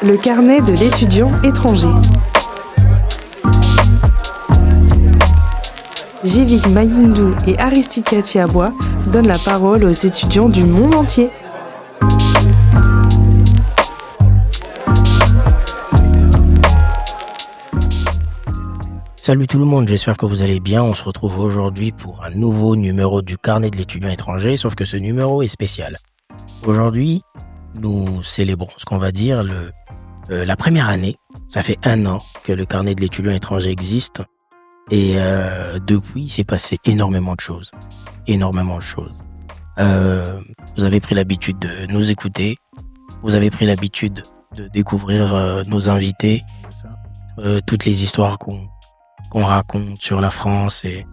Le carnet de l'étudiant étranger. Jivik Mayindou et Aristide Katiabois donnent la parole aux étudiants du monde entier. Salut tout le monde, j'espère que vous allez bien. On se retrouve aujourd'hui pour un nouveau numéro du carnet de l'étudiant étranger, sauf que ce numéro est spécial. Aujourd'hui, nous célébrons ce qu'on va dire la première année. Ça fait 1 an que le carnet de l'étudiant étranger existe et depuis, il s'est passé énormément de choses. Vous avez pris l'habitude de nous écouter, vous avez pris l'habitude de découvrir nos invités, toutes les histoires qu'on raconte sur la France et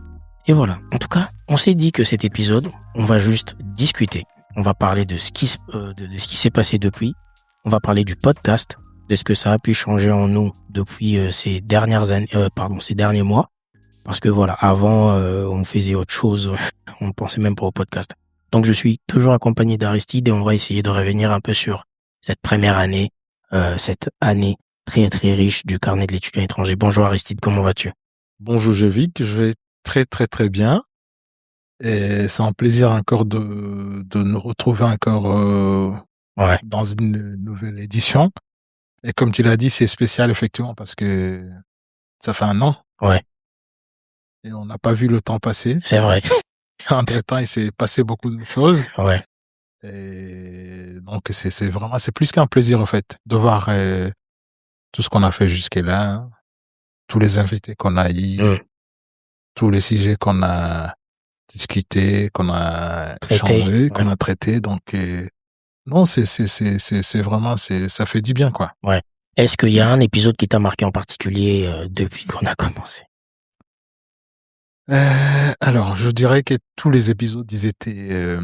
voilà. En tout cas, on s'est dit que cet épisode, on va juste discuter. On va parler de ce qui s'est passé depuis. On va parler du podcast, de ce que ça a pu changer en nous depuis ces derniers mois. Parce que voilà, avant, on faisait autre chose. On ne pensait même pas au podcast. Donc, je suis toujours accompagné d'Aristide et on va essayer de revenir un peu sur cette première année, cette année très très riche du carnet de l'étudiant étranger. Bonjour Aristide, comment vas-tu? Bonjour Jivik, je vais très bien et c'est un plaisir encore de nous retrouver encore dans une nouvelle édition. Et comme tu l'as dit, c'est spécial effectivement parce que ça fait 1 an. Ouais. Et on n'a pas vu le temps passer. C'est vrai. Entre-temps, il s'est passé beaucoup de choses. Ouais. Et donc c'est plus qu'un plaisir en fait de voir tout ce qu'on a fait jusque-là, tous les invités qu'on a eus, tous les sujets qu'on a discutés, qu'on a échangés, qu'on a traités. Donc, non, c'est vraiment, ça fait du bien, quoi. Ouais. Est-ce qu'il y a un épisode qui t'a marqué en particulier depuis qu'on a commencé? Alors, je dirais que tous les épisodes, ils étaient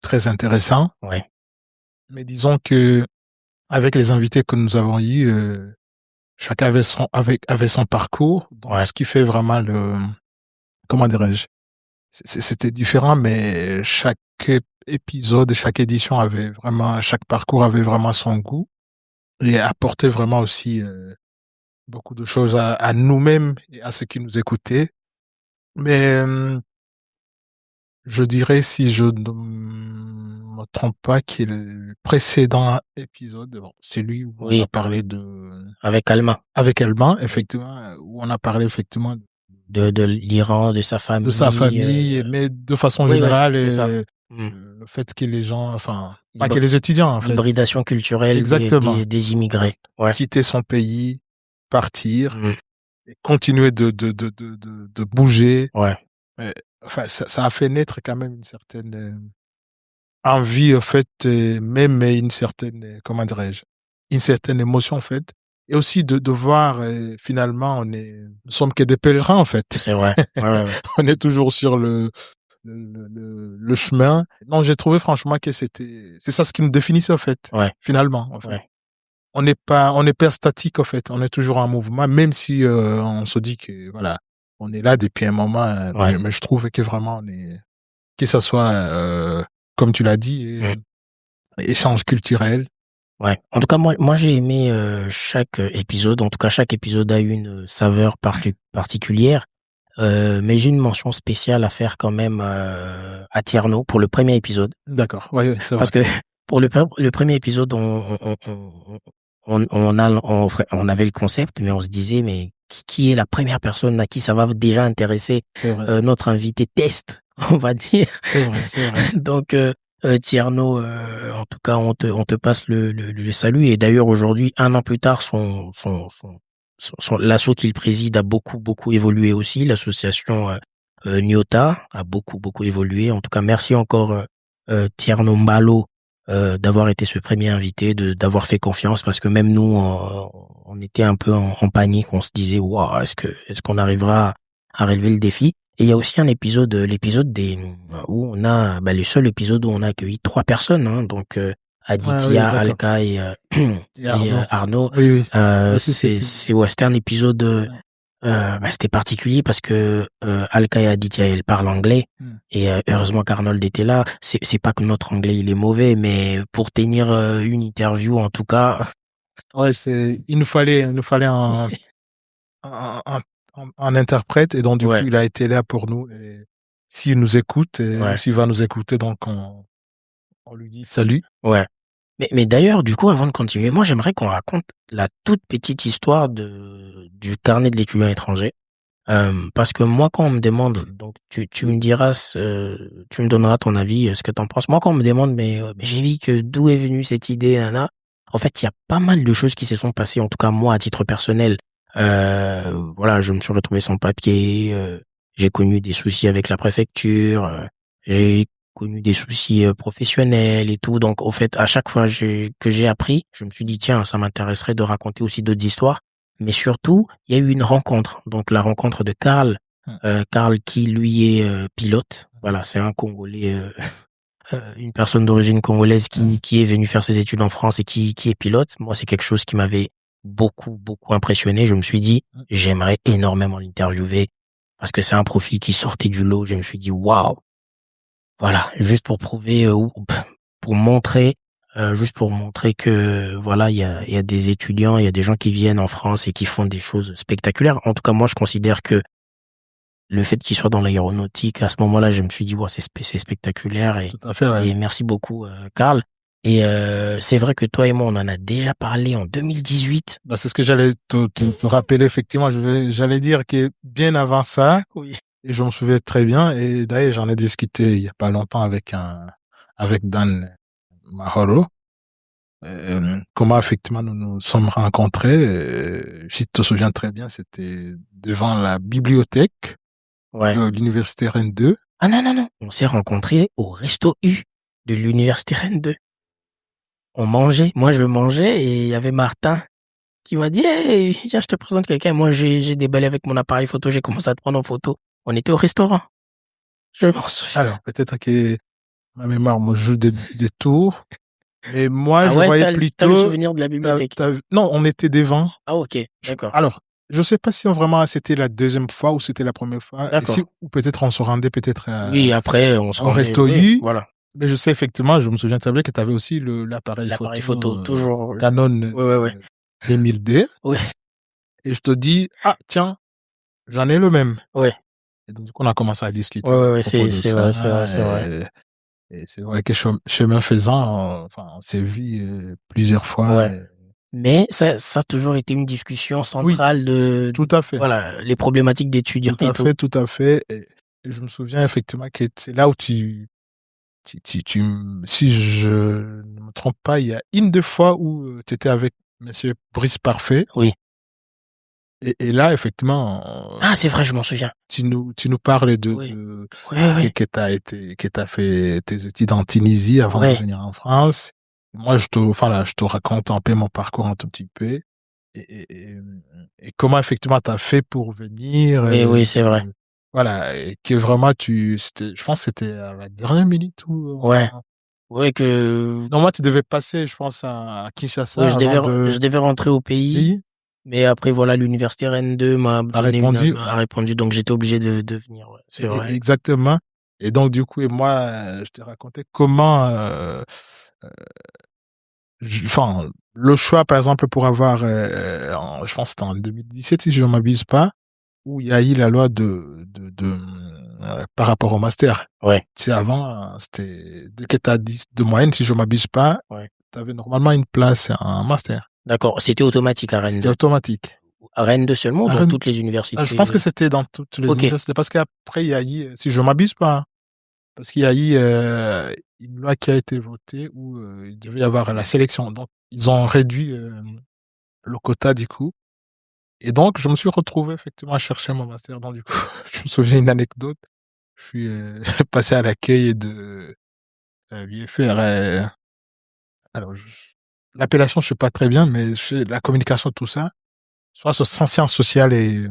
très intéressants. Ouais. Mais disons que avec les invités que nous avons eus, chacun avait son parcours, donc ce qui fait vraiment comment dirais-je, c'était différent, mais chaque épisode, chaque édition chaque parcours avait vraiment son goût et apportait vraiment aussi beaucoup de choses à nous-mêmes et à ceux qui nous écoutaient. Mais je dirais, si je ne me trompe pas, que le précédent épisode, c'est lui où on a parlé avec Alma, effectivement, où on a parlé effectivement de l'Iran, de sa famille, mais de façon générale, c'est ça. Le fait que les gens, pas que les étudiants, en fait. L'hybridation culturelle des immigrés. Ouais. Quitter son pays, partir, et continuer de bouger. Ouais. Ça a fait naître quand même une certaine envie, en fait, même une certaine, comment dirais-je, une certaine émotion, en fait. Et aussi de voir, finalement, nous sommes que des pèlerins, en fait. C'est vrai. Ouais. On est toujours sur le chemin. Non, j'ai trouvé franchement que c'est ça ce qui nous définissait, en fait. Ouais. Finalement, en fait. Ouais. On n'est pas statique, en fait. On est toujours en mouvement, même si, on se dit que, voilà, on est là depuis un moment, mais je trouve que vraiment que ça soit, comme tu l'as dit, échange culturel. Ouais. En tout cas, moi j'ai aimé chaque épisode. En tout cas, chaque épisode a eu une saveur particulière. Mais j'ai une mention spéciale à faire quand même à Tierno pour le premier épisode. D'accord. Ouais, c'est vrai. Parce que pour le premier épisode, on avait le concept, mais on se disait mais qui est la première personne à qui ça va déjà intéresser notre invité test, on va dire. C'est vrai. Donc Tierno, en tout cas, on te passe le salut. Et d'ailleurs aujourd'hui, 1 an plus tard, l'asso qu'il préside a beaucoup évolué aussi. L'association Nyota a beaucoup évolué. En tout cas, merci encore Tierno Mbalo d'avoir été ce premier invité, d'avoir fait confiance, parce que même nous, on était un peu en panique. On se disait, waouh, est-ce qu'on arrivera à relever le défi? Et il y a aussi l'épisode où on a, le seul épisode où on a accueilli 3 personnes, hein, donc Aditya, Alka et Arnaud. Oui. C'était un épisode, c'était particulier parce que Alka et Aditya, elles parlent anglais et heureusement qu'Arnold était là. C'est pas que notre anglais il est mauvais, mais pour tenir une interview, en tout cas, Ouais, il nous fallait un, un, un, un interprète, et donc du coup, il a été là pour nous. Et s'il nous écoute, ou s'il va nous écouter, donc on lui dit salut. Ouais. Mais d'ailleurs, du coup, avant de continuer, moi, j'aimerais qu'on raconte la toute petite histoire du carnet de l'étudiant étranger. Parce que moi, quand on me demande, donc tu me diras, tu me donneras ton avis, ce que t'en penses. Moi, quand on me demande, mais j'ai vu que d'où est venue cette idée, Anna. En fait, il y a pas mal de choses qui se sont passées. En tout cas, moi, à titre personnel, voilà, je me suis retrouvé sans papier. J'ai connu des soucis avec la préfecture. J'ai connu des soucis professionnels et tout. Donc, au fait, à chaque fois que j'ai appris, je me suis dit, tiens, ça m'intéresserait de raconter aussi d'autres histoires. Mais surtout, il y a eu une rencontre. Donc, la rencontre de Karl. Karl qui, lui, est pilote. Voilà, c'est un Congolais, une personne d'origine congolaise qui est venue faire ses études en France et qui est pilote. Moi, c'est quelque chose qui m'avait beaucoup impressionné. Je me suis dit, j'aimerais énormément l'interviewer parce que c'est un profil qui sortait du lot. Je me suis dit, waouh. Voilà, juste pour prouver, pour montrer, juste pour montrer que voilà, il y a des étudiants, il y a des gens qui viennent en France et qui font des choses spectaculaires. En tout cas, moi, je considère que le fait qu'ils soient dans l'aéronautique, à ce moment-là, je me suis dit, wow, c'est spectaculaire. Et, tout à fait, ouais. Et merci beaucoup, Karl. Et c'est vrai que toi et moi, on en a déjà parlé en 2018. Bah, c'est ce que j'allais te rappeler, effectivement. J'allais dire que bien avant ça, oui. Et je me souviens très bien. Et d'ailleurs, j'en ai discuté il y a pas longtemps avec Dan Mahoro. Comment effectivement nous nous sommes rencontrés. Si tu te souviens très bien, c'était devant la bibliothèque de l'université Rennes 2. Ah non. On s'est rencontrés au Resto U de l'université Rennes 2. On mangeait. Moi, je mangeais et il y avait Martin qui m'a dit, hey, viens, je te présente quelqu'un. Moi, j'ai déballé avec mon appareil photo. J'ai commencé à te prendre en photo. On était au restaurant. Je m'en souviens. Alors, peut-être que ma mémoire me joue des tours. Mais moi, je voyais plutôt... T'as le souvenir de la bibliothèque? Non, on était devant. Ah, ok. D'accord. Alors, je sais pas si c'était la deuxième fois ou c'était la première fois. D'accord. Ou peut-être on se rendait peut-être oui, après, on se rendait. Au Resto U. Voilà. Mais je sais effectivement, je me souviens très bien que tu avais aussi l'appareil photo, toujours. Canon 2000D. Oui. Et je te dis, ah, tiens, j'en ai le même. Ouais. Et donc, du coup, on a commencé à discuter. Ouais, c'est vrai. Et c'est vrai que chemin faisant, on s'est vu plusieurs fois. Ouais. Mais ça a toujours été une discussion centrale de. Tout à fait. Voilà, les problématiques d'étudiants. Tout à fait. Et je me souviens effectivement que c'est là où si je ne me trompe pas, il y a une des fois où tu étais avec monsieur Brice Parfait. Oui. Et là, effectivement. Ah, c'est vrai, je m'en souviens. Tu nous parles que t'as fait tes études en Tunisie avant de venir en France. Moi, je te raconte un peu mon parcours un tout petit peu. Et comment effectivement t'as fait pour venir. Oui, c'est vrai. Voilà. Et que vraiment je pense que c'était à la dernière minute ou. Ouais, que. Non, moi, tu devais passer, je pense, à Kinshasa. Oui, je devais rentrer au pays. Mais après, voilà, l'université Rennes 2 m'a répondu, donc j'étais obligé de venir. Ouais, c'est vrai. Exactement. Et donc, du coup, moi, je t'ai raconté comment, le choix, par exemple, pour avoir, je pense que c'était en 2017, si je ne m'abuse pas, où il y a eu la loi par rapport au master. Ouais. Tu sais, avant, c'était, dès que tu as 10 de moyenne, si je ne m'abuse pas, tu avais normalement une place en master. D'accord. C'était automatique à Rennes 2. C'était automatique. À Rennes 2 seulement ou dans toutes les universités? Je pense que c'était dans toutes les universités parce qu'après, il y a eu, si je m'abuse pas, parce qu'il y a eu une loi qui a été votée où il devait y avoir la sélection. Donc, ils ont réduit le quota du coup. Et donc, je me suis retrouvé effectivement à chercher mon master. Donc, du coup, je me souviens une anecdote. Je suis passé à l'accueil de l'UFR. Alors, l'appellation, je sais pas très bien, mais la communication, tout ça. Soit en sciences sociales et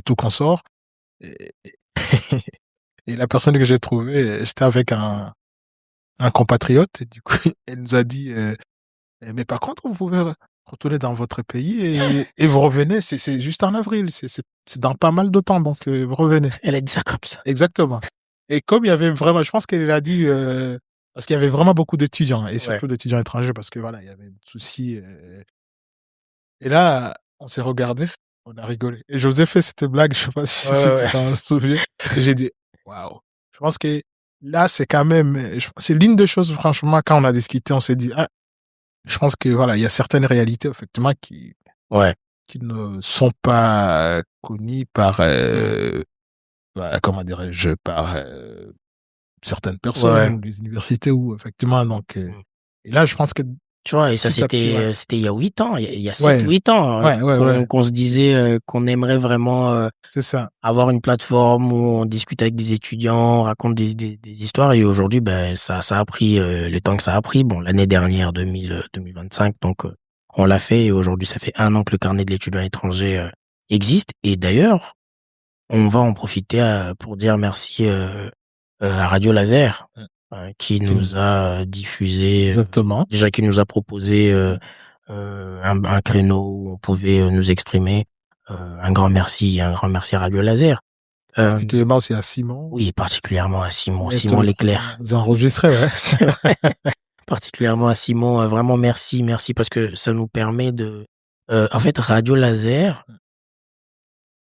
tout consort. Et la personne que j'ai trouvée, j'étais avec un compatriote, et du coup, elle nous a dit, mais par contre, vous pouvez retourner dans votre pays et vous revenez, c'est juste en avril, c'est dans pas mal de temps, donc vous revenez. Elle a dit ça comme ça. Exactement. Et comme il y avait vraiment, je pense qu'elle a dit, parce qu'il y avait vraiment beaucoup d'étudiants, et surtout d'étudiants étrangers, parce que voilà, il y avait des soucis, Et là, on s'est regardé, on a rigolé. Et je vous ai fait cette blague, je sais pas si tu t'en souviens. Et j'ai dit, waouh. Je pense que là, c'est quand même, c'est l'une des choses, franchement, quand on a discuté, on s'est dit, ah, je pense que voilà, il y a certaines réalités, effectivement, qui ne sont pas connues par, comment dirais-je, par certaines personnes ou les universités ou effectivement, donc, et là, je pense que tu vois, et ça, c'était il y a 8 ans, il y a 7 ou 8 ans, qu'on se disait qu'on aimerait vraiment c'est ça. Avoir une plateforme où on discute avec des étudiants, on raconte des histoires, et aujourd'hui, ben, ça a pris le temps que ça a pris. Bon, l'année dernière, 2025, donc on l'a fait, et aujourd'hui, ça fait 1 an que le carnet de l'étudiant étranger existe. Et d'ailleurs, on va en profiter pour dire merci à Radio Laser, qui nous a diffusé, déjà qui nous a proposé un créneau où on pouvait nous exprimer. Un grand merci à Radio Laser. Particulièrement aussi à Simon. Oui, particulièrement à Simon Leclerc. Vous enregistrez, ouais. C'est vrai. Particulièrement à Simon, vraiment merci parce que ça nous permet de, en fait, Radio Laser,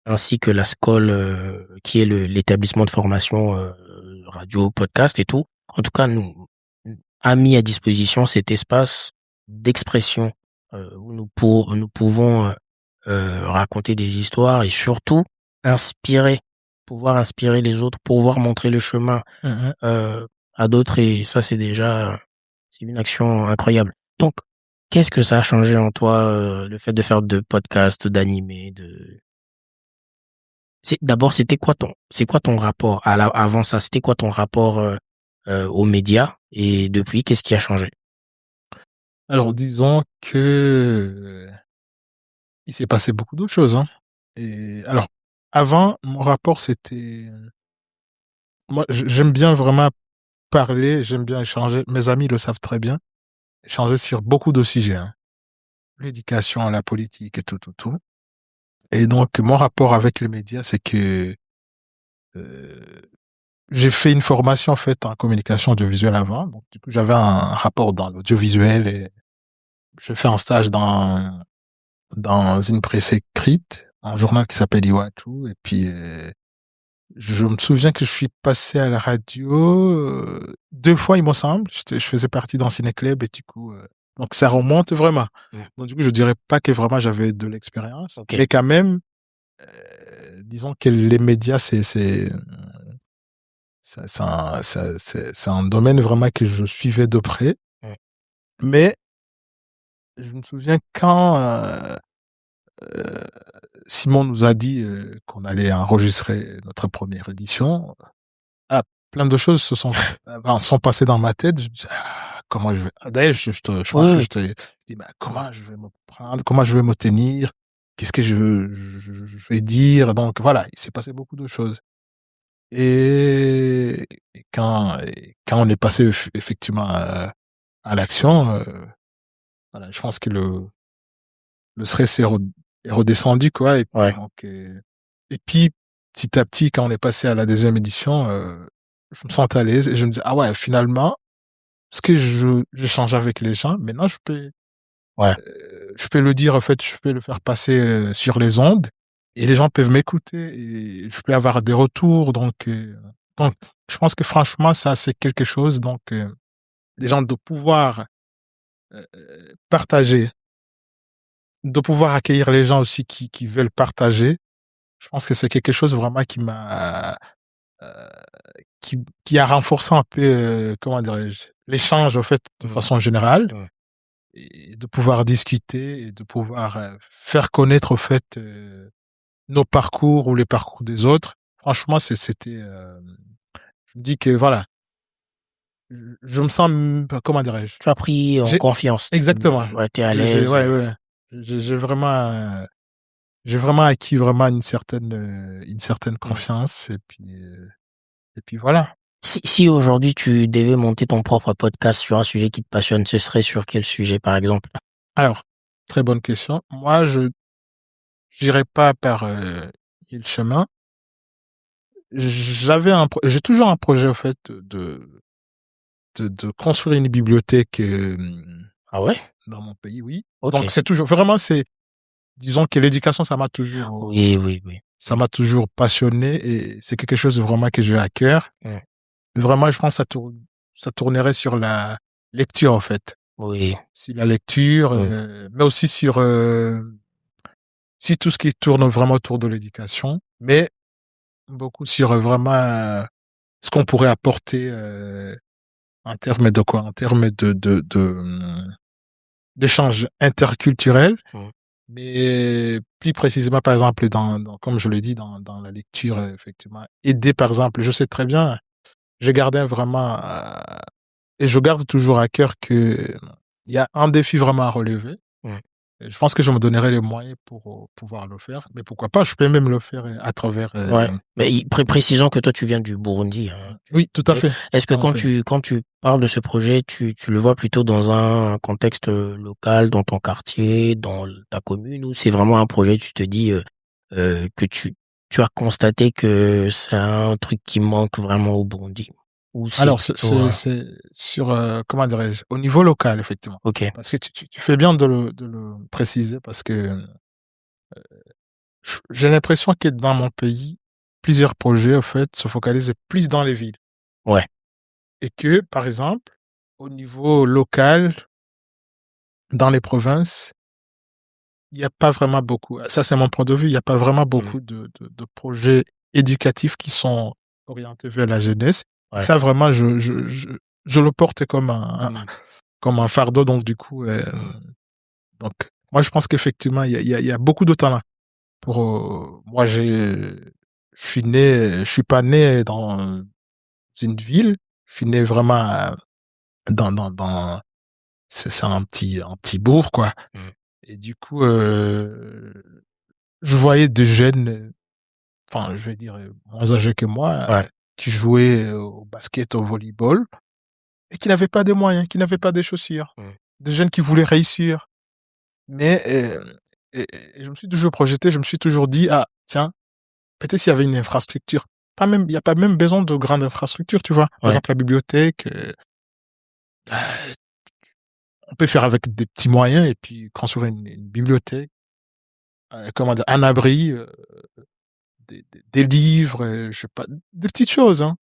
ainsi que la SCOL, qui est l'établissement de formation radio, podcast et tout, en tout cas, nous a mis à disposition cet espace d'expression où nous pouvons raconter des histoires et surtout pouvoir inspirer les autres, pouvoir montrer le chemin à d'autres, et ça, c'est une action incroyable. Donc, qu'est-ce que ça a changé en toi, le fait de faire de podcasts, d'animer, d'abord, c'est quoi ton rapport avant ça, c'était quoi ton rapport aux médias, et depuis, qu'est-ce qui a changé? Alors, disons que il s'est passé beaucoup d'autres choses, hein. Et alors, avant, mon rapport, c'était, moi, j'aime bien vraiment parler, j'aime bien échanger. Mes amis le savent très bien. Échanger sur beaucoup de sujets, hein. L'éducation, la politique et tout. Et donc, mon rapport avec les médias, c'est que j'ai fait une formation en fait en communication audiovisuelle avant. Donc, du coup, j'avais un rapport dans l'audiovisuel, et j'ai fait un stage dans une presse écrite, un journal qui s'appelle Iwachu. Et puis, je me souviens que je suis passé à la radio 2 fois, il me semble. Je faisais partie d'un ciné-club, et du coup, donc ça remonte vraiment. Donc du coup, je dirais pas que vraiment j'avais de l'expérience, mais quand même, disons que les médias, c'est un domaine vraiment que je suivais de près. Mais je me souviens quand Simon nous a dit qu'on allait enregistrer notre première édition, plein de choses sont passées dans ma tête. Je me dis, comment je vais, d'ailleurs, je pense que je te dis, comment je vais me prendre, comment je vais me tenir, qu'est-ce que je vais dire. Donc voilà, il s'est passé beaucoup de choses. Et quand on est passé effectivement à l'action, voilà, je pense que le stress est redescendu, quoi. Et puis, donc, et puis, petit à petit, quand on est passé à la 2e édition, je me sentais à l'aise, et je me disais, ah ouais, finalement, ce que j'échange avec les gens, maintenant je peux le dire, en fait, je peux le faire passer sur les ondes, et les gens peuvent m'écouter, et je peux avoir des retours. Donc je pense que franchement, ça, c'est quelque chose, donc des gens de pouvoir partager, de pouvoir accueillir les gens aussi qui veulent partager. Je pense que c'est quelque chose vraiment qui m'a qui a renforcé un peu, comment dirais-je, l'échange, en fait, de façon générale, et de pouvoir discuter, et de pouvoir faire connaître, en fait, nos parcours ou les parcours des autres. Franchement, c'était, je me dis que voilà, je me sens, comment dirais-je, tu as pris en confiance. Exactement. T'es à l'aise. J'ai vraiment acquis vraiment une certaine confiance, et puis voilà. Si aujourd'hui tu devais monter ton propre podcast sur un sujet qui te passionne, ce serait sur quel sujet, par exemple? Alors, très bonne question. Moi, je n'irais pas par le chemin. J'ai toujours un projet, en fait, de construire une bibliothèque. Ah ouais? Dans mon pays, oui. Okay. Donc c'est toujours vraiment, c'est disons que l'éducation, ça m'a toujours, Oui. ça m'a toujours passionné et c'est quelque chose vraiment que j'ai à cœur. Vraiment, je pense que ça tournerait sur la lecture, en fait. Oui. Sur la lecture, mais aussi sur tout ce qui tourne vraiment autour de l'éducation, mais beaucoup sur vraiment ce qu'on pourrait apporter en termes de quoi? En termes d'échanges interculturels, mais plus précisément, par exemple, comme je l'ai dit, dans la lecture, effectivement. Aider, par exemple, je sais très bien, j'ai gardé vraiment, et je garde toujours à cœur que il y a un défi vraiment à relever. Je pense que je me donnerai les moyens pour pouvoir le faire, mais pourquoi pas, je peux même le faire à travers. Mais précisons que toi tu viens du Burundi. Hein. Oui, tout à fait. Est-ce que quand tu parles de ce projet, tu le vois plutôt dans un contexte local, dans ton quartier, dans ta commune, ou c'est vraiment un projet, tu te dis que tu as constaté que c'est un truc qui manque vraiment au Burundi? Alors, c'est sur, comment dirais-je, au niveau local, effectivement. Ok. Parce que tu fais bien de le préciser parce que j'ai l'impression que dans mon pays, plusieurs projets, en fait, se focalisent plus dans les villes. Ouais. Et que, par exemple, au niveau local, dans les provinces, il n'y a pas vraiment beaucoup, ça c'est mon point de vue, il n'y a pas vraiment beaucoup de projets éducatifs qui sont orientés vers la jeunesse. Ouais. Ça vraiment, je le porte comme un fardeau, donc du coup, donc moi je pense qu'effectivement il y a beaucoup de talent. Moi je suis pas né dans une ville, je suis né vraiment dans c'est un petit bourg quoi. Et du coup, je voyais des jeunes, enfin, je vais dire, moins âgés que moi, qui jouaient au basket, au volleyball, et qui n'avaient pas de moyens, qui n'avaient pas de chaussures. Des jeunes qui voulaient réussir. Mais et je me suis toujours projeté, je me suis toujours dit, ah, tiens, peut-être s'il y avait une infrastructure. Il n'y a pas même besoin de grande infrastructure, tu vois. Par exemple, la bibliothèque, on peut faire avec des petits moyens et puis construire une bibliothèque, comment dire, un abri, des livres, je sais pas, des petites choses, hein.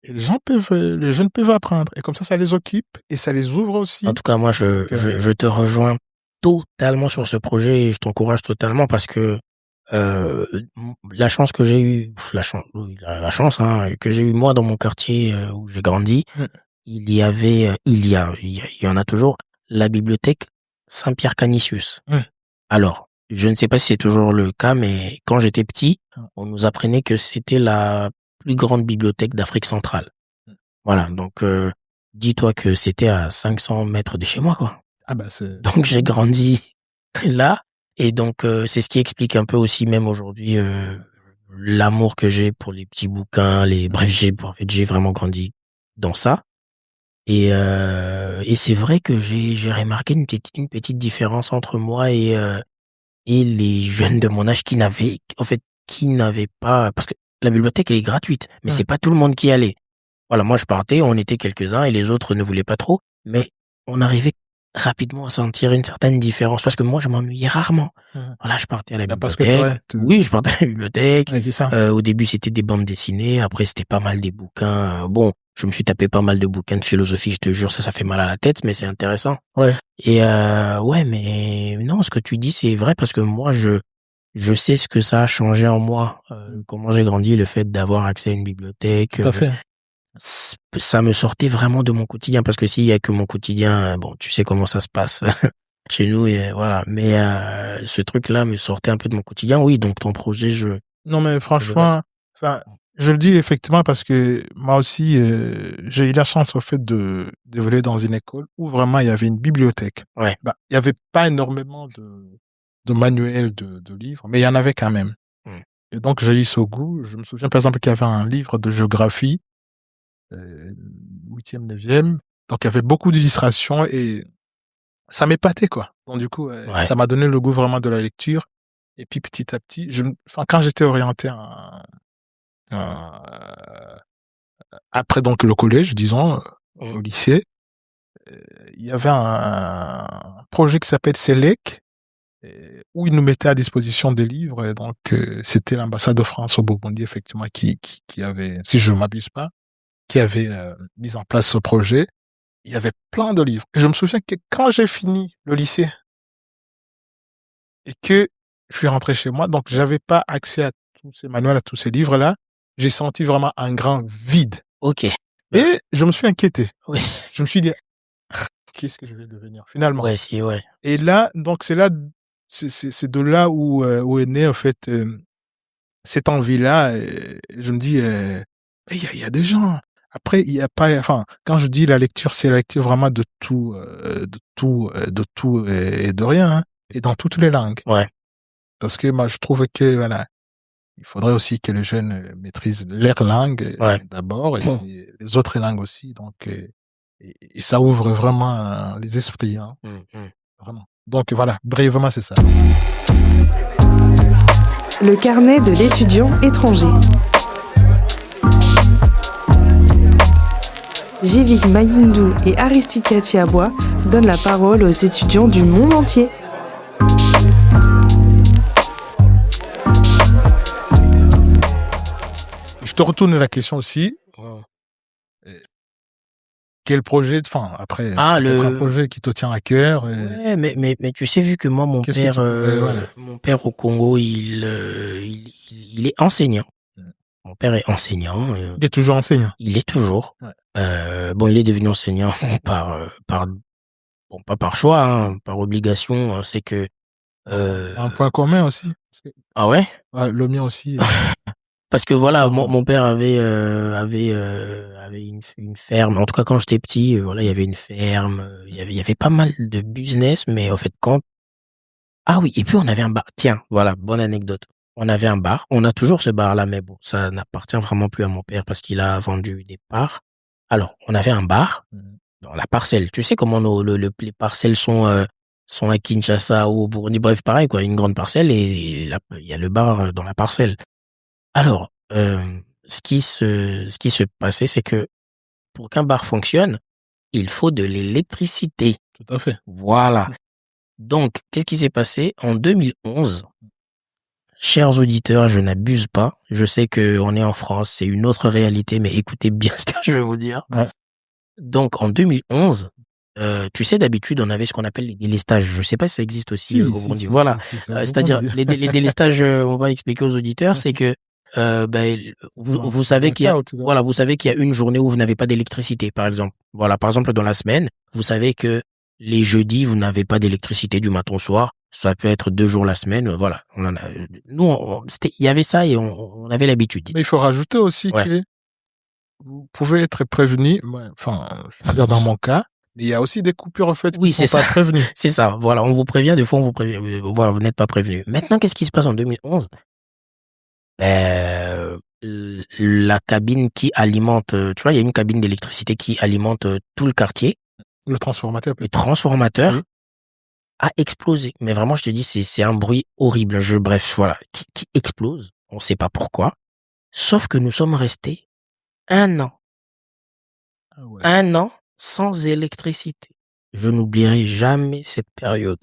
Et les jeunes peuvent apprendre. Et comme ça les occupe et ça les ouvre aussi. En tout cas, moi, je te rejoins totalement sur ce projet et je t'encourage totalement parce que la chance que j'ai eue, la chance hein, que j'ai eue moi dans mon quartier où j'ai grandi, il y en a toujours la bibliothèque Saint-Pierre Canisius. Alors, je ne sais pas si c'est toujours le cas, mais quand j'étais petit, on nous apprenait que c'était la plus grande bibliothèque d'Afrique centrale. Voilà, donc dis-toi que c'était à 500 mètres de chez moi, quoi. Ah bah donc j'ai grandi là, et donc c'est ce qui explique un peu aussi même aujourd'hui l'amour que j'ai pour les petits bouquins, bref, j'ai vraiment grandi dans ça. Et c'est vrai que j'ai remarqué une petite différence entre moi et les jeunes de mon âge qui n'avaient pas, parce que la bibliothèque elle est gratuite, mais c'est pas tout le monde qui y allait. Voilà, moi je partais, on était quelques-uns et les autres ne voulaient pas trop, mais on arrivait rapidement à sentir une certaine différence parce que moi je m'ennuyais rarement. Voilà, je partais à la bibliothèque. Oui, je partais à la bibliothèque. Ouais, c'est ça. Au début c'était des bandes dessinées, après c'était pas mal des bouquins. Bon, je me suis tapé pas mal de bouquins de philosophie, je te jure, ça fait mal à la tête, mais c'est intéressant. Ouais. Et ouais, mais non, ce que tu dis c'est vrai parce que moi je sais ce que ça a changé en moi, comment j'ai grandi, le fait d'avoir accès à une bibliothèque. Tout à fait. Ça me sortait vraiment de mon quotidien parce que s'il y a que mon quotidien, bon, tu sais comment ça se passe chez nous et voilà. Mais ce truc-là me sortait un peu de mon quotidien. Oui, donc ton projet, non mais franchement, enfin, je le dis effectivement parce que moi aussi j'ai eu la chance au fait d'évoluer dans une école où vraiment il y avait une bibliothèque. Ouais. Bah, il y avait pas énormément de manuels de livres, mais il y en avait quand même. Et donc j'ai eu ce goût. Je me souviens par exemple qu'il y avait un livre de géographie. 8e, 9e. Donc, il y avait beaucoup d'illustrations et ça m'épatait, quoi. Donc, du coup, ça m'a donné le goût vraiment de la lecture. Et puis, petit à petit, quand j'étais orienté après, donc, le collège, disons, au lycée, il y avait un projet qui s'appelle SELEC, où il nous mettait à disposition des livres. Et donc, c'était l'ambassade de France au Burundi, effectivement, qui avait, si je ne m'abuse pas, qui avait mis en place ce projet. Il y avait plein de livres. Et je me souviens que quand j'ai fini le lycée et que je suis rentré chez moi, donc j'avais pas accès à tous ces manuels, à tous ces livres-là, j'ai senti vraiment un grand vide. Ok. Et je me suis inquiété. Oui. Je me suis dit, qu'est-ce que je vais devenir finalement? Ouais, si, ouais. Et là, donc c'est là, c'est de là où est né en fait cette envie-là. Je me dis, il y a des gens. Après, il y a pas, enfin, quand je dis la lecture, c'est la lecture vraiment de tout et de rien, hein, et dans toutes les langues. Ouais. Parce que moi, je trouve que voilà, il faudrait aussi que les jeunes maîtrisent leur langue d'abord et puis les autres langues aussi. Donc, et ça ouvre vraiment les esprits, hein, vraiment. Donc voilà, brièvement, c'est ça. Le carnet de l'étudiant étranger. Jivik Mayindu et Aristide Katiabois donnent la parole aux étudiants du monde entier. Je te retourne la question aussi. Wow. Quel projet, enfin, après, c'est un projet qui te tient à cœur. Ouais, mais tu sais, vu que moi, mon père au Congo, il est enseignant. Mon père est enseignant. Il est toujours enseignant. Il est toujours. Ouais. Bon, il est devenu enseignant bon, pas par choix, hein, par obligation. Hein, c'est que un point commun aussi. Ah ouais? Le mien aussi. Parce que voilà, mon père avait une ferme. En tout cas, quand j'étais petit, voilà, il y avait une ferme. Il y avait pas mal de business, mais en fait, ah oui, et puis on avait un bar. Tiens, voilà, bonne anecdote. On avait un bar. On a toujours ce bar-là, mais bon, ça n'appartient vraiment plus à mon père parce qu'il a vendu des parts. Alors, on avait un bar dans la parcelle. Tu sais comment les parcelles sont à Kinshasa ou au Burundi. Bref, pareil, quoi. Une grande parcelle et là, il y a le bar dans la parcelle. Alors, ce qui se passait, c'est que pour qu'un bar fonctionne, il faut de l'électricité. Tout à fait. Voilà. Donc, qu'est-ce qui s'est passé en 2011? Chers auditeurs, je n'abuse pas. Je sais que on est en France, c'est une autre réalité, mais écoutez bien ce que je vais vous dire. Ouais. Donc, en 2011, tu sais, d'habitude, on avait ce qu'on appelle les délestages. Je sais pas si ça existe aussi au Burundi. Voilà. C'est-à-dire, les délestages, on va expliquer aux auditeurs, c'est que vous savez qu'il y a, voilà, vous savez qu'il y a une journée où vous n'avez pas d'électricité, par exemple. Voilà, par exemple, dans la semaine, vous savez que les jeudis, vous n'avez pas d'électricité du matin au soir. Ça peut être 2 jours la semaine. Voilà. Nous, il y avait ça et on avait l'habitude. Mais il faut rajouter aussi que vous pouvez être prévenu. Enfin, je veux dire dans mon cas, mais il y a aussi des coupures en fait qui sont pas prévenues. C'est ça. Voilà. On vous prévient. Des fois, on vous prévient. Voilà, vous n'êtes pas prévenu. Maintenant, qu'est-ce qui se passe en 2011? La cabine qui alimente, tu vois, il y a une cabine d'électricité qui alimente tout le quartier. Le transformateur. Le transformateur a explosé. Mais vraiment, je te dis, c'est un bruit horrible. Bref, voilà, qui explose. On sait pas pourquoi. Sauf que nous sommes restés 1 an. Ah ouais. 1 an sans électricité. Je n'oublierai jamais cette période.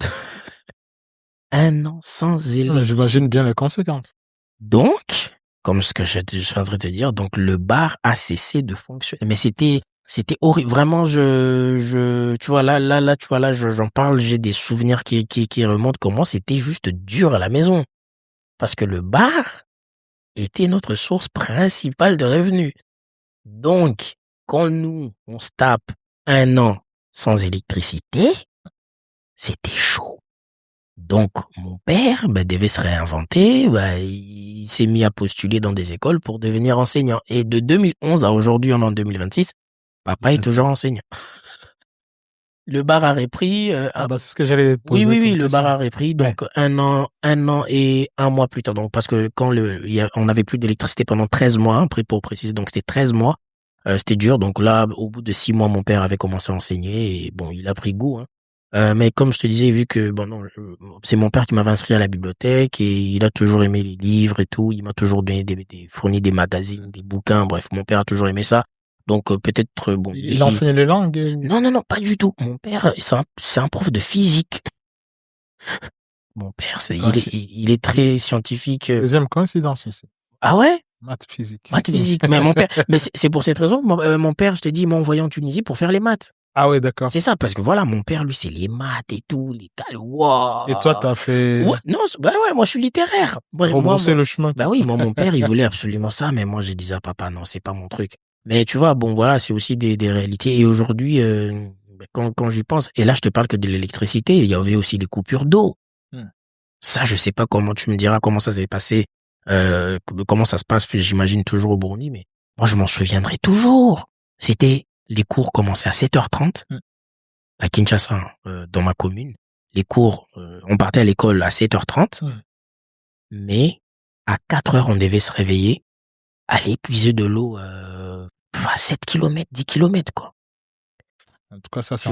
1 an sans électricité. J'imagine bien les conséquences. Donc, comme ce que je suis en train de te dire, donc le bar a cessé de fonctionner. Mais c'était horrible. Vraiment, tu vois, là, tu vois, là, j'en parle, j'ai des souvenirs qui remontent comment c'était juste dur à la maison. Parce que le bar était notre source principale de revenus. Donc, quand on se tape 1 an sans électricité, c'était chaud. Donc, mon père, devait se réinventer, il s'est mis à postuler dans des écoles pour devenir enseignant. Et de 2011 à aujourd'hui, on est en 2026, papa est toujours enseignant. Le bar a repris. C'est ce que j'allais poser. Oui, le bar a repris. Donc, 1 an et 1 mois plus tard. Donc, parce que quand on n'avait plus d'électricité pendant 13 mois, après pour préciser, donc c'était 13 mois. C'était dur. Donc là, au bout de 6 mois, mon père avait commencé à enseigner et bon, il a pris goût, hein. Mais comme je te disais, vu que c'est mon père qui m'avait inscrit à la bibliothèque et il a toujours aimé les livres et tout, il m'a toujours donné fourni des magazines, des bouquins, bref, mon père a toujours aimé ça. Donc peut-être bon. Il enseignait les langues. Non, pas du tout. Mon père, c'est un prof de physique. Mon père, il est très scientifique. Deuxième coïncidence aussi. Ah ouais? Maths physique. Maths physique. Mais mon père, mais c'est pour cette raison, mon père, je t'ai dit, il m'a envoyé en Tunisie pour faire les maths. Ah ouais, d'accord. C'est ça, parce que voilà, mon père, lui, c'est les maths et tout, les wow. Et toi, t'as fait... Ouais, non, ouais, moi, je suis littéraire. Rebrousser le chemin. Bah oui, moi, mon père, il voulait absolument ça, mais moi, je disais à papa, non, c'est pas mon truc. Mais tu vois, bon, voilà, c'est aussi des réalités. Et aujourd'hui, quand j'y pense, et là, je te parle que de l'électricité, il y avait aussi des coupures d'eau. Ça, je sais pas comment, tu me diras comment ça s'est passé, comment ça se passe, puis j'imagine toujours au Burundi, mais moi, je m'en souviendrai toujours. Les cours commençaient à 7h30 à Kinshasa, dans ma commune. Les cours, on partait à l'école à 7h30, mais à 4h, on devait se réveiller, aller puiser de l'eau à 7 km, 10 km, quoi. En tout cas, ça, c'est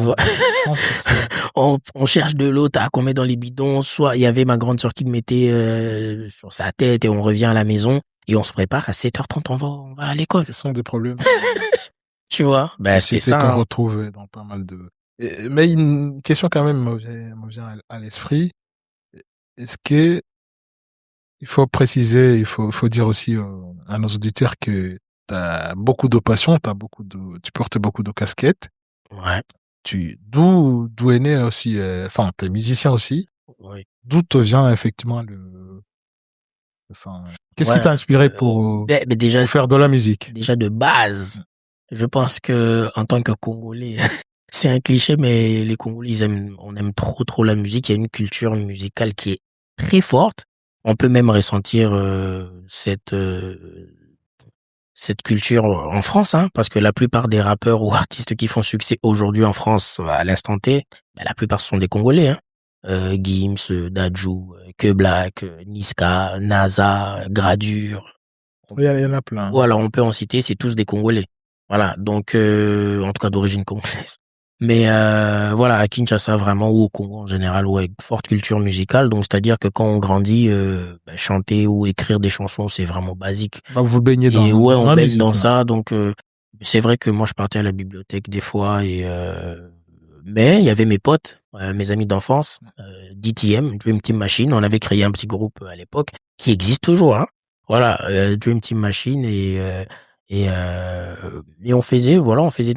on cherche de l'eau, qu'on met dans les bidons. Soit il y avait ma grande sœur qui le mettait sur sa tête et on revient à la maison et on se prépare à 7h30, on va à l'école. Ce sont des problèmes. Tu vois, c'était ça. Qu'on retrouve dans pas mal de... Mais une question quand même me vient à l'esprit. Est-ce que il faut préciser, il faut dire aussi à nos auditeurs que t'as beaucoup de passion, tu portes beaucoup de casquettes. Ouais. D'où est né aussi, enfin, t'es musicien aussi. Oui. D'où te vient effectivement qu'est-ce qui t'a inspiré pour faire de la musique? Déjà de base, je pense que en tant que Congolais, c'est un cliché, mais les Congolais, on aime trop la musique. Il y a une culture musicale qui est très forte. On peut même ressentir cette culture en France, hein, parce que la plupart des rappeurs ou artistes qui font succès aujourd'hui en France à l'instant T, la plupart sont des Congolais, hein. Gims, Dadju, Que Black, Niska, NASA, Gradure. Il y en a plein. Voilà, on peut en citer, c'est tous des Congolais. Voilà, donc en tout cas d'origine congolaise. Mais voilà, à Kinshasa vraiment, ou au Congo en général, ouais, forte culture musicale. Donc c'est-à-dire que quand on grandit, chanter ou écrire des chansons, c'est vraiment basique. Vous baignez dans. Et ouais, on baigne dans ça. Donc c'est vrai que moi je partais à la bibliothèque des fois mais il y avait mes potes, mes amis d'enfance, DTM, Dream Team Machine. On avait créé un petit groupe à l'époque qui existe toujours, hein. Voilà, Dream Team Machine et on faisait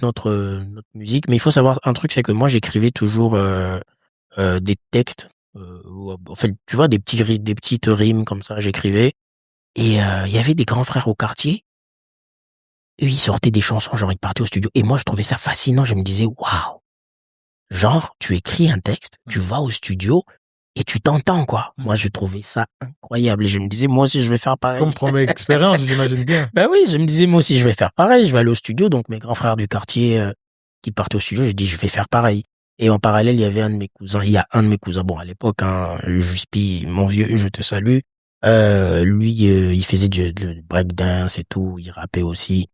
notre musique. Mais il faut savoir un truc, c'est que moi j'écrivais toujours des textes, en fait, tu vois, des petites rimes comme ça, j'écrivais. Et il y avait des grands frères au quartier. Eux, ils sortaient des chansons, genre ils partaient au studio. Et moi, je trouvais ça fascinant. Je me disais, waouh, genre tu écris un texte, tu vas au studio et tu t'entends, quoi. Moi, je trouvais ça incroyable. Et je me disais, moi aussi, je vais faire pareil. Comme première expérience, j'imagine bien. Ben oui, je me disais, moi aussi, je vais faire pareil. Je vais aller au studio. Donc, mes grands frères du quartier qui partaient au studio, je dis, je vais faire pareil. Et en parallèle, il y a un de mes cousins, bon, à l'époque, hein, Juspi, mon vieux, je te salue. Lui, il faisait du breakdance et tout. Il rappait aussi.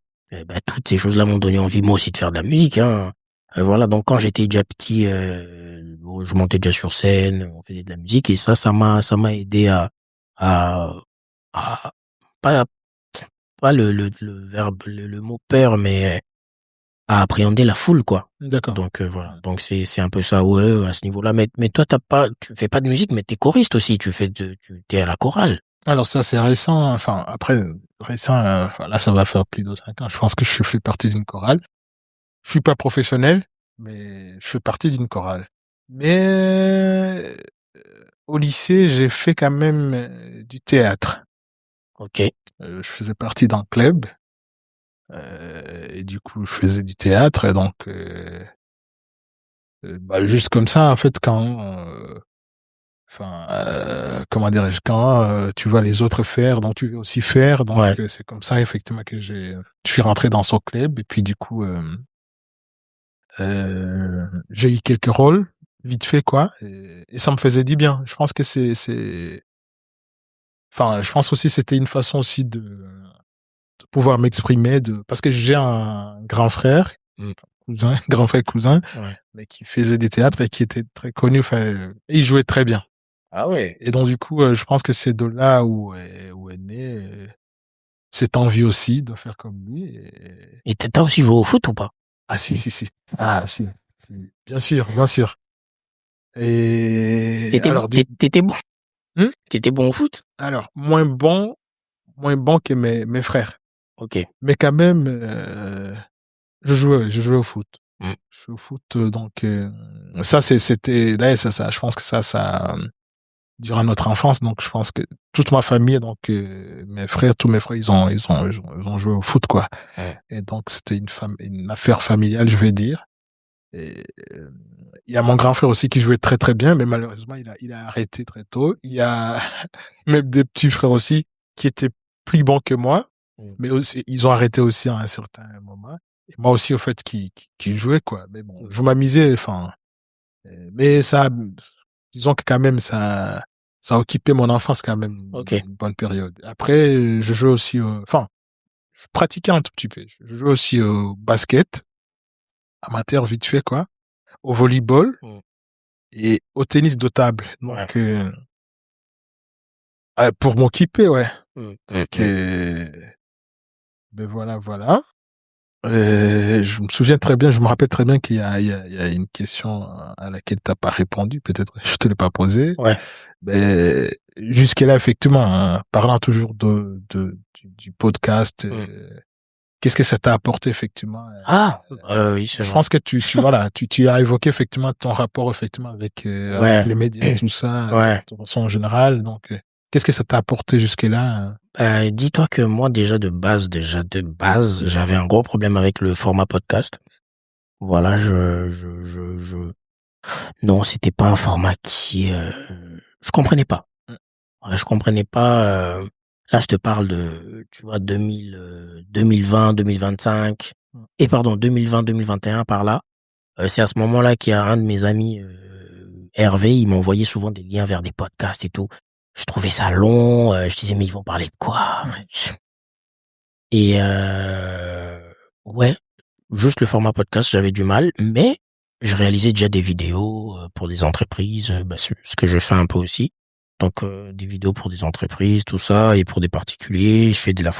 Toutes ces choses-là m'ont donné envie, moi aussi, de faire de la musique, hein. Voilà, donc quand j'étais déjà petit, je montais déjà sur scène, on faisait de la musique et ça m'a aidé à pas le verbe, le mot peur, mais à appréhender la foule, quoi. D'accord. Donc voilà, donc c'est un peu ça, ouais, à ce niveau-là. Mais toi tu fais pas de musique, mais t'es choriste aussi, t'es à la chorale. Alors ça c'est récent, enfin après récent, là ça va faire plus de 5 ans. Je pense que je fais partie d'une chorale. Je suis pas professionnel, mais je fais partie d'une chorale. Mais au lycée, j'ai fait quand même du théâtre. Ok. Je faisais partie d'un club et du coup, je faisais du théâtre. Et donc, juste comme ça, en fait, comment dirais-je, quand tu vois les autres faire, donc tu veux aussi faire. Donc c'est comme ça, effectivement, que je suis rentré dans ce club. Et puis du coup, j'ai eu quelques rôles vite fait, quoi, et ça me faisait du bien. Je pense que je pense aussi c'était une façon aussi de pouvoir m'exprimer, parce que j'ai un grand frère, cousin, mais qui faisait des théâtres et qui était très connu, et il jouait très bien. Ah ouais. Et donc du coup, je pense que c'est de là où est né cette envie aussi de faire comme lui. Et t'as aussi joué au foot ou pas? Ah si. Ah si. Bien sûr. Et T'étais alors, bon, t'étais bon. Hmm? T'étais bon au foot? Alors, moins bon que mes frères. Ok. Mais quand même, je jouais au foot. Je jouais au foot, donc, ça, c'était, là, ça, je pense que ça, durant notre enfance, donc, je pense que toute ma famille, donc, tous mes frères, ils ont joué au foot, quoi. Et donc, c'était une affaire familiale, je vais dire. Et, il y a mon grand frère aussi qui jouait très très bien, mais malheureusement il a arrêté très tôt. Il y a même des petits frères aussi qui étaient plus bons que moi, mais aussi, ils ont arrêté aussi à un certain moment. Et moi aussi au fait qui jouais, quoi. Mais bon, je m'amusais, enfin, mais ça, disons que quand même ça a occupé mon enfance quand même une bonne période. Après, je jouais aussi, enfin, je pratiquais un tout petit peu. Je jouais aussi au basket amateur vite fait, quoi, au volleyball et au tennis de table. Donc, pour m'occuper, ouais. Ben voilà. Je me souviens très bien, je me rappelle très bien qu'il y a une question à laquelle t'as pas répondu, peut-être je te l'ai pas posée. Ouais. Ben, jusque-là, effectivement, hein, parlant toujours du podcast, qu'est-ce que ça t'a apporté, effectivement? Oui, c'est vrai. Je pense que tu as évoqué, effectivement, ton rapport, effectivement, avec les médias, tout ça, de façon en général. Donc, qu'est-ce que ça t'a apporté jusque-là? Dis-toi que moi, déjà de base, j'avais un gros problème avec le format podcast. Voilà, non, c'était pas un format qui, je comprenais pas. Ouais, je comprenais pas, là, je te parle de, tu vois, 2020, 2025, et pardon, 2020, 2021 par là. C'est à ce moment-là qu'il y a un de mes amis, Hervé, il m'envoyait souvent des liens vers des podcasts et tout. Je trouvais ça long, je disais, mais ils vont parler de quoi? Et, ouais, juste le format podcast, j'avais du mal, mais je réalisais déjà des vidéos pour des entreprises, ce que je fais un peu aussi. Donc, des vidéos pour des entreprises, tout ça, et pour des particuliers, je fais de la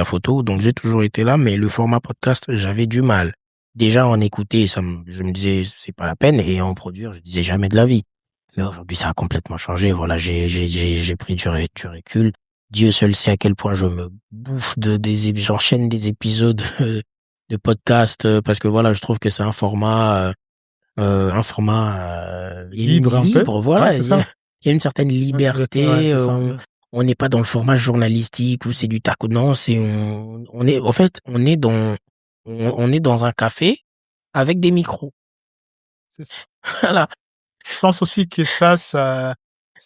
photo, donc j'ai toujours été là, mais le format podcast, j'avais du mal. Déjà, en écouter, je me disais, c'est pas la peine, et en produire, je disais jamais de la vie. Mais aujourd'hui, ça a complètement changé. Voilà, j'ai pris du recul. Dieu seul sait à quel point je me bouffe j'enchaîne des épisodes de podcast, parce que voilà, je trouve que c'est un format Libre, un peu. Voilà. Ouais, c'est ça. Il y a une certaine liberté. On n'est pas dans le format journalistique où c'est du tac. Non, on est dans un café avec des micros. C'est ça. Voilà. Je pense aussi que ça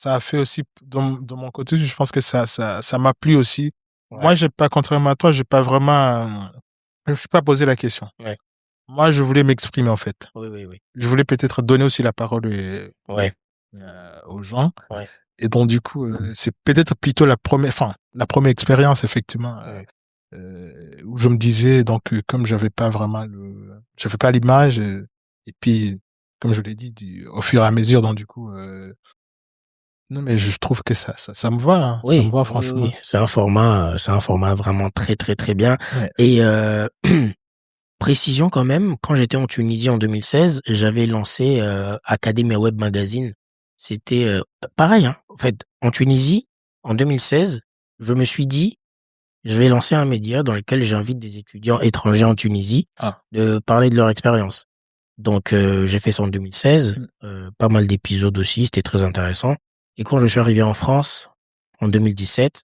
a fait aussi, de mon côté, je pense que ça m'a plu aussi. Ouais. Moi, contrairement à toi, je me suis pas posé la question. Ouais. Moi, je voulais m'exprimer, en fait. Oui. Je voulais peut-être donner aussi la parole aux gens. Ouais. Et donc, du coup, c'est peut-être plutôt la première expérience, effectivement, où je me disais, donc, comme j'avais pas l'image, et puis, comme je l'ai dit, au fur et à mesure, donc, du coup, non, mais je trouve que ça me va, hein. Oui, ça me va, franchement. Oui. C'est un format vraiment très, très, très bien. Ouais. Et, précision quand même, quand j'étais en Tunisie en 2016, j'avais lancé Academia Web Magazine. C'était pareil, hein. En fait, en Tunisie, en 2016, je me suis dit, je vais lancer un média dans lequel j'invite des étudiants étrangers en Tunisie de parler de leur expérience. Donc, j'ai fait ça en 2016, pas mal d'épisodes aussi, c'était très intéressant. Et quand je suis arrivé en France, en 2017,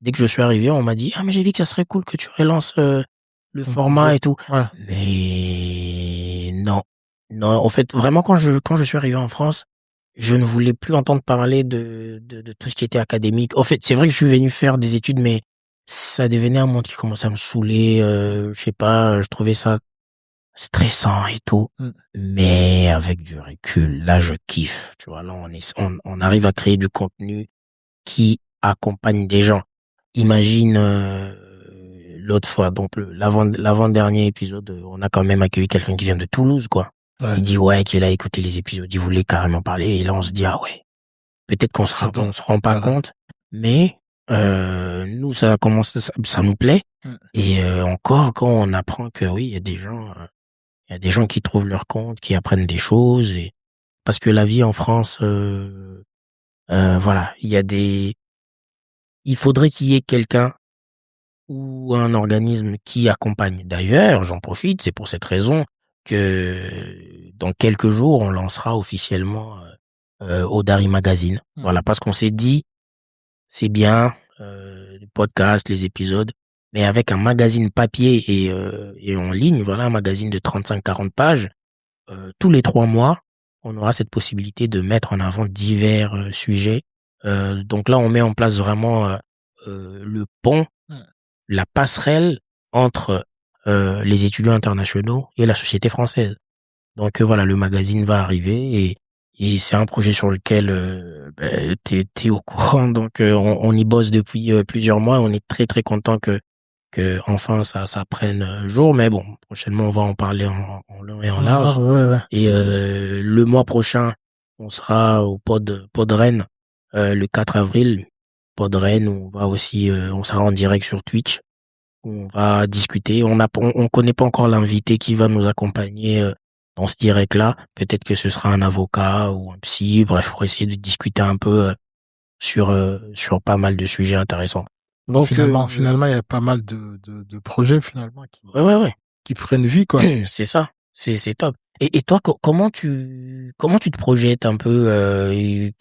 dès que je suis arrivé, on m'a dit, ah, mais j'ai vu que ça serait cool que tu relances le format et tout. Ouais. Mais non. En fait, vraiment, quand je suis arrivé en France, je ne voulais plus entendre parler de tout ce qui était académique. En fait, c'est vrai que je suis venu faire des études, mais ça devenait un monde qui commençait à me saouler. Je sais pas, je trouvais ça stressant et tout. Mais avec du recul, là, je kiffe. Tu vois, là, on arrive à créer du contenu qui accompagne des gens. Imagine, l'autre fois, donc l'avant-dernier épisode, on a quand même accueilli quelqu'un qui vient de Toulouse, quoi. Ouais. Il dit qu'il a écouté les épisodes, il voulait carrément parler, et là on se dit peut-être qu'on se rend pas compte, mais nous ça nous plaît, et encore quand on apprend que oui, il y a des gens qui trouvent leur compte, qui apprennent des choses, et parce que la vie en France, Voilà, il faudrait qu'il y ait quelqu'un ou un organisme qui accompagne. D'ailleurs, j'en profite, c'est pour cette raison que dans quelques jours, on lancera officiellement Odari Magazine. Voilà, parce qu'on s'est dit, c'est bien, les podcasts, les épisodes, mais avec un magazine papier et en ligne, voilà, un magazine de 35-40 pages, tous les 3 mois, on aura cette possibilité de mettre en avant divers sujets. Donc là, on met en place vraiment le pont, la passerelle entre les étudiants internationaux et la société française. Donc voilà, le magazine va arriver et c'est un projet sur lequel t'es au courant. Donc on y bosse depuis plusieurs mois. On est très très content que enfin ça prenne jour. Mais bon, prochainement on va en parler en long et en large. Ouais. Et le mois prochain, on sera au Pod Rennes le 4 avril. Pod Rennes, on sera en direct sur Twitch. On va discuter. On connaît pas encore l'invité qui va nous accompagner dans ce direct-là. Peut-être que ce sera un avocat ou un psy. Bref, pour essayer de discuter un peu sur pas mal de sujets intéressants. Donc finalement, il y a pas mal de projets finalement Ouais. qui prennent vie, quoi. C'est ça. C'est top. Et toi, comment tu te projettes un peu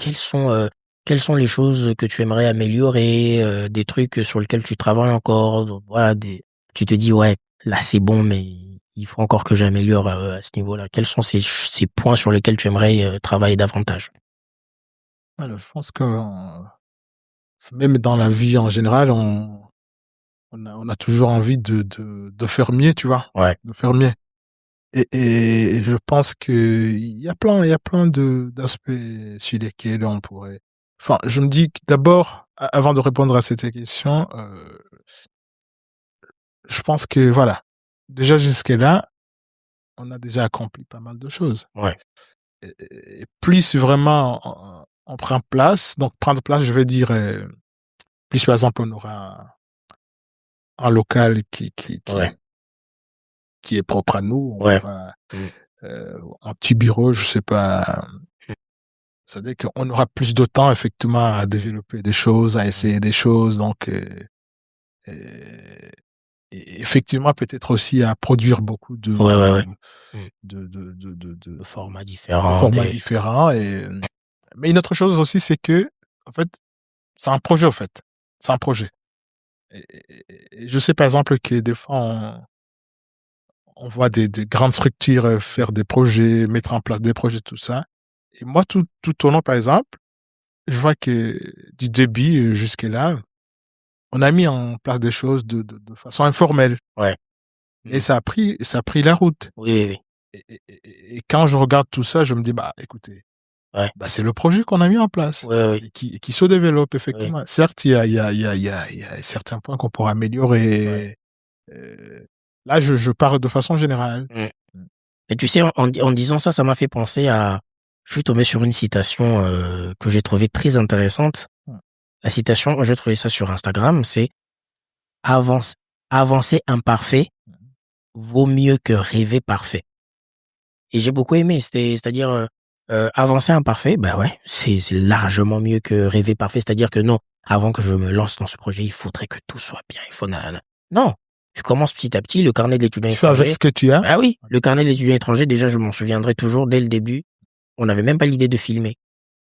quelles sont les choses que tu aimerais améliorer, des trucs sur lesquels tu travailles encore, donc voilà, tu te dis ouais, là c'est bon, mais il faut encore que j'améliore à ce niveau-là. Quels sont ces points sur lesquels tu aimerais travailler davantage? Alors, je pense que même dans la vie en général, on a toujours envie de faire mieux, tu vois, Ouais. de faire mieux. Et je pense que il y a plein d'aspects sur lesquels on pourrait. Enfin, je me dis que d'abord, avant de répondre à cette question, je pense que voilà, déjà jusque-là, on a déjà accompli pas mal de choses. Ouais. Et plus vraiment on prend place, donc prendre place, je veux dire, plus par exemple on aura un local Ouais. qui est propre à nous, on Ouais. aura un petit bureau, je sais pas. C'est-à-dire qu'on aura plus de temps effectivement à développer des choses, à essayer des choses, donc et effectivement peut-être aussi à produire beaucoup de Ouais. de Formats de différents. formats différents. Mais une autre chose aussi, c'est que en fait, c'est un projet en fait, c'est un projet. Et je sais par exemple que des fois on voit des grandes structures faire des projets, mettre en place des projets, tout ça. Et moi, tout au long, par exemple, je vois que du début jusqu'à là, on a mis en place des choses de façon informelle. Ouais. Et ça a pris la route. Oui. Et quand je regarde tout ça, je me dis, bah, écoutez, Ouais. bah, c'est le projet qu'on a mis en place. Ouais. Et qui se développe, effectivement. Ouais. Certes, il y a certains points qu'on pourra améliorer. Ouais. Là, je parle de façon générale. Et tu sais, en disant ça, ça m'a fait penser je suis tombé sur une citation que j'ai trouvée très intéressante. La citation, moi j'ai trouvé ça sur Instagram, c'est avancer imparfait vaut mieux que rêver parfait. Et j'ai beaucoup aimé, c'est-à-dire avancer imparfait, ben ouais, c'est largement mieux que rêver parfait. C'est-à-dire que non, avant que je me lance dans ce projet, il faudrait que tout soit bien. Non, tu commences petit à petit. Le carnet de l'étudiant étranger. Avec ce que tu as. Ah oui, le carnet de l'étudiant étranger. Déjà, je m'en souviendrai toujours dès le début. On n'avait même pas l'idée de filmer.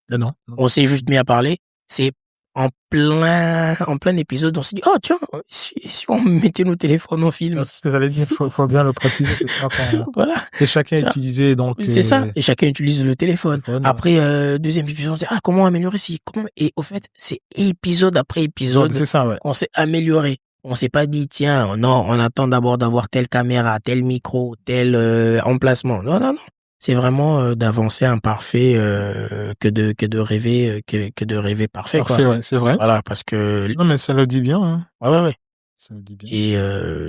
Non. On s'est juste mis à parler. C'est en plein épisode, on s'est dit, oh tiens, si on mettait nos téléphones en film. C'est ce que j'allais dire, faut bien le préciser. Voilà. Et chacun utilisait donc. C'est ça. Et chacun utilise le téléphone. Après, deuxième épisode, on s'est dit, comment améliorer et au fait, c'est épisode après épisode. C'est ça, ouais. On s'est amélioré. On s'est pas dit, tiens, non, on attend d'abord d'avoir telle caméra, tel micro, tel emplacement. Non. C'est vraiment d'avancer imparfait que de rêver parfait. Parfait, quoi. Ouais, c'est vrai. Voilà, parce que. Non, mais ça le dit bien. Hein. Ouais. Ça le dit bien. Et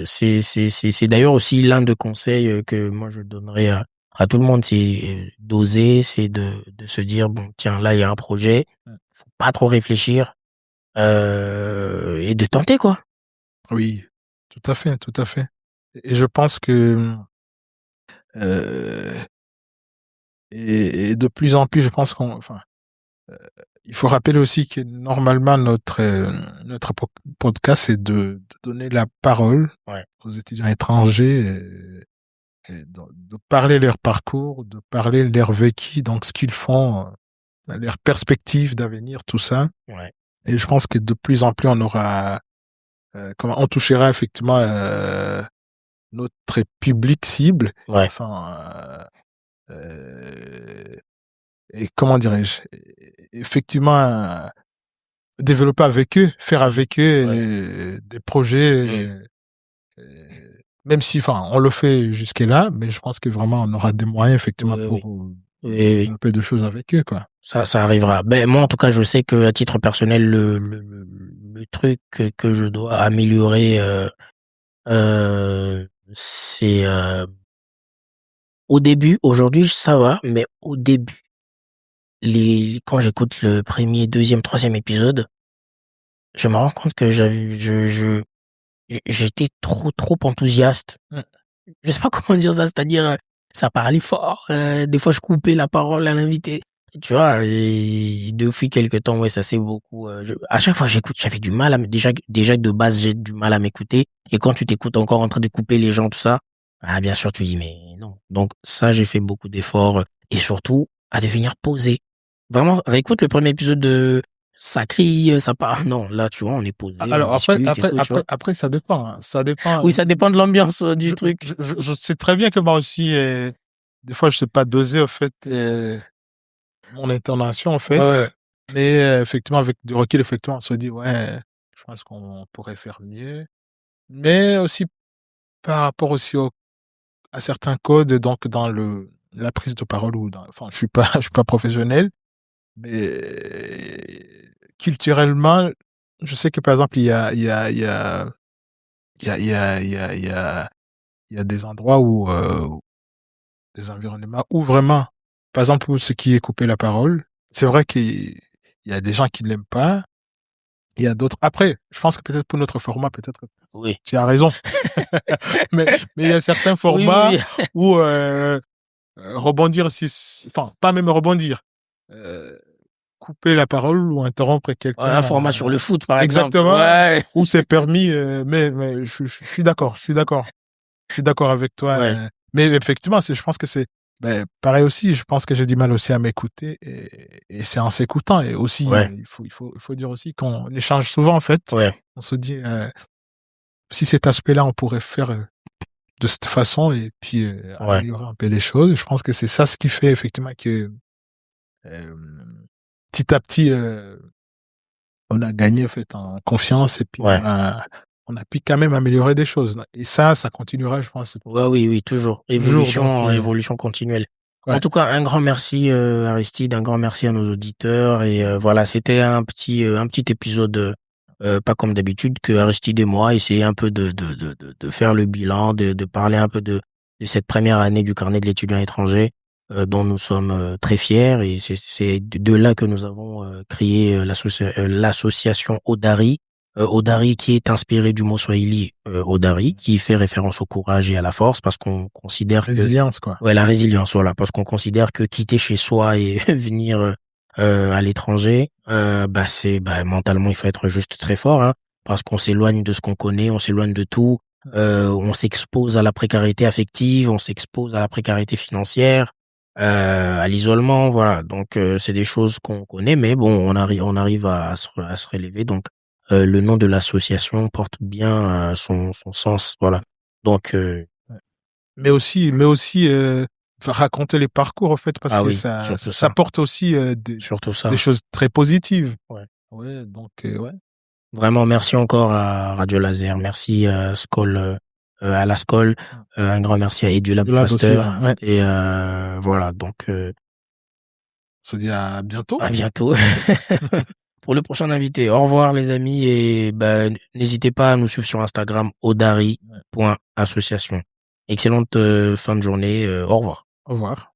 c'est d'ailleurs aussi l'un des conseils que moi je donnerais à tout le monde, c'est d'oser, c'est de se dire bon tiens là il y a un projet, faut pas trop réfléchir et de tenter quoi. Oui, tout à fait. Et je pense que et de plus en plus, je pense il faut rappeler aussi que normalement notre podcast c'est de donner la parole aux étudiants étrangers et de parler leur parcours, de parler leur vécu, donc ce qu'ils font, leurs perspectives d'avenir, tout ça. Ouais. Et je pense que de plus en plus on aura on touchera effectivement notre public cible. Ouais. Enfin, et comment dirais-je, effectivement, développer avec eux, faire avec eux des projets, même si, enfin, on le fait jusque-là, mais je pense que vraiment on aura des moyens effectivement pour développer de choses avec eux, quoi. Ça arrivera. Ben moi, en tout cas, je sais que à titre personnel, le truc que je dois améliorer, c'est au début. Aujourd'hui, ça va, mais au début, quand j'écoute le premier, deuxième, troisième épisode, je me rends compte que j'étais trop enthousiaste. Je sais pas comment dire ça, c'est-à-dire ça parlait fort. Des fois, je coupais la parole à l'invité. Tu vois, et depuis quelques temps, ouais, ça c'est beaucoup. À chaque fois que j'écoute, j'avais du mal déjà de base, j'ai du mal à m'écouter. Et quand tu t'écoutes encore en train de couper les gens, tout ça, ah bien sûr, tu dis mais non. Donc ça, j'ai fait beaucoup d'efforts et surtout à devenir posé. Vraiment, réécoute le premier épisode de ça crie, ça part. Non, là, tu vois, on est posé. Alors après, ça dépend. Hein. Ça dépend. Oui, ça dépend de l'ambiance du truc. Je sais très bien que moi aussi, des fois, je sais pas doser, en fait, mon intonation, en fait. Ouais. Mais effectivement, avec du recul, effectivement, on se dit, ouais, je pense qu'on pourrait faire mieux. Mais aussi par rapport aussi à certains codes, donc dans la prise de parole enfin, je suis pas professionnel, mais culturellement, je sais que par exemple, il y a des endroits où, des environnements où vraiment, par exemple, ce qui est couper la parole, c'est vrai qu'il y a des gens qui ne l'aiment pas. Il y a d'autres. Après, je pense que peut-être pour notre format, peut-être. Oui. Tu as raison. mais il y a certains formats où rebondir enfin, pas même rebondir. Couper la parole ou interrompre quelqu'un. Un format sur le foot, par exemple. Exactement. Ouais. Où c'est permis, mais je suis d'accord. Je suis d'accord avec toi. Ouais. Mais effectivement, je pense que c'est pareil aussi. Je pense que j'ai du mal aussi à m'écouter et c'est en s'écoutant et aussi il faut dire aussi qu'on échange souvent en fait. Ouais. On se dit si cet aspect-là on pourrait faire de cette façon et puis améliorer un peu les choses. Je pense que c'est ça ce qui fait effectivement que petit à petit on a gagné en fait en confiance et puis on a pu quand même améliorer des choses. Et ça continuera, je pense. Oui, toujours. Évolution continuelle. Ouais. En tout cas, un grand merci Aristide, un grand merci à nos auditeurs et voilà, c'était un petit épisode pas comme d'habitude que Aristide et moi essayaient un peu de faire le bilan, de parler un peu de cette première année du carnet de l'étudiant étranger dont nous sommes très fiers et c'est de là que nous avons créé l'association Odari. Odari qui est inspiré du mot swahili Odari, qui fait référence au courage et à la force parce qu'on considère résilience quoi. Ouais, la résilience, voilà, parce qu'on considère que quitter chez soi et venir à l'étranger, mentalement il faut être juste très fort, hein, parce qu'on s'éloigne de ce qu'on connaît, on s'éloigne de tout, on s'expose à la précarité affective, on s'expose à la précarité financière, à l'isolement, voilà. Donc c'est des choses qu'on connaît, mais bon, on arrive à se relever. Donc le nom de l'association porte bien son sens, voilà. Donc mais aussi raconter les parcours en fait parce que ça porte aussi des choses très positives. Ouais, donc ouais. Vraiment merci encore à Radio Laser, merci à Skol, à la Skol, un grand merci à EduLab Pasteur et voilà, donc on se dit à bientôt. À bientôt. Pour le prochain invité. Au revoir les amis et n'hésitez pas à nous suivre sur Instagram odari.association. Excellente fin de journée. Au revoir. Au revoir.